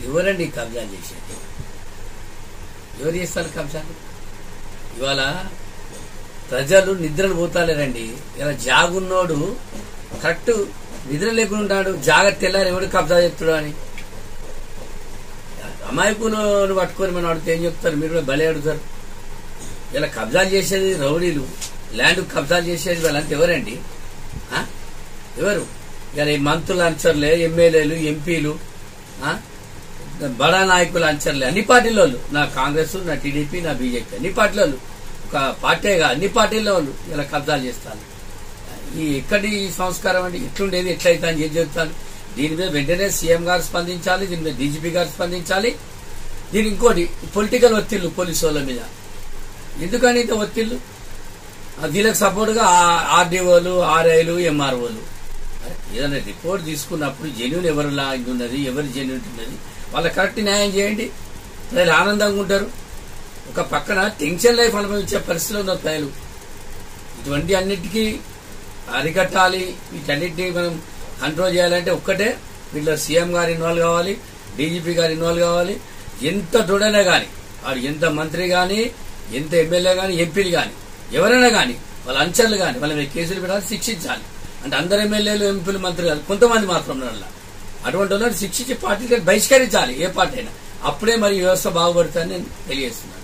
ఎవరండి కబ్జాలు చేసేది? ఎవరు చేస్తారు కబ్జాలు? ఇవాళ ప్రజలు నిద్రలు పోతాలేరండి. ఇలా జాగున్నోడు కరెక్ట్ నిద్ర లేకుండా ఉంటాడు, జాగ్రత్త తెల్లారు ఎవడు కబ్జా చెప్తాడు అని. అమాయకులు పట్టుకొని మనం అడిగితే ఏం చెప్తారు? మీరు కూడా బలి అడుగుతారు. ఇలా కబ్జాలు చేసేది రౌడీలు, ల్యాండ్ కబ్జాలు చేసేది వాళ్ళంతా ఎవరండి? ఎవరు? ఇలా ఈ మంత్రులు అంచర్లే, ఎమ్మెల్యేలు, ఎంపీలు, బడా నాయకులు అంచర్లే, అన్ని పార్టీల వాళ్ళు. నా కాంగ్రెస్, నా టీడీపీ, నా బీజేపీ, అన్ని పార్టీల వాళ్ళు. ఒక పార్టీగా అన్ని పార్టీల వాళ్ళు ఇలా కబ్జాలు చేస్తారు. ఈ ఎక్కడి సంస్కారం అండి? ఎట్లుండేది, ఎట్లయితే అని ఏం చెప్తాను. దీని మీద వెంటనే సీఎం గారు స్పందించాలి, దీని మీద డీజీపీ గారు స్పందించాలి. దీని ఇంకోటి పొలిటికల్ ఒత్తిళ్లు పోలీసు వాళ్ళ మీద. ఎందుకని ఇంత ఒత్తిళ్లు? వీళ్ళకి సపోర్ట్ గా ఆర్డీఓలు, ఆర్ఐలు, ఎంఆర్ఓలు ఏదైనా రిపోర్ట్ తీసుకున్నప్పుడు జెన్యూన్ ఎవరిలా ఉన్నది, ఎవరి జెన్యూన్ ఉన్నది, వాళ్ళ కరెక్ట్ న్యాయం చేయండి. ప్రజలు ఆనందంగా ఉంటారు. ఒక పక్కన టెన్షన్ లైఫ్ అనుభవించే పరిస్థితిలో ఉన్న ప్రజలు. ఇటువంటి అన్నిటికీ అరికట్టాలి, వీటన్నిటినీ మనం కంట్రోల్ చేయాలంటే ఒక్కటే, వీళ్ళ సీఎం గారు ఇన్వాల్వ్ కావాలి, డీజీపీ గారు ఇన్వాల్వ్ కావాలి. ఎంత దొడైనా కానీ, వాడు ఎంత మంత్రి కానీ, ఎంత ఎమ్మెల్యే కానీ, ఎంపీలు కానీ, ఎవరైనా కానీ, వాళ్ళ అంచర్లు కానీ వాళ్ళ మీద కేసులు పెట్టాలి, శిక్షించాలి. అంటే అందరు ఎమ్మెల్యేలు, ఎంపీలు, మంత్రి కాదు, కొంతమంది మాత్రం ఉన్నారు. అటువంటి వాళ్ళని శిక్షించి పార్టీకి బహిష్కరించాలి, ఏ పార్టీ అయినా. అప్పుడే మరి వ్యవస్థ బాగుపడుతుందని నేను తెలియజేస్తున్నాను.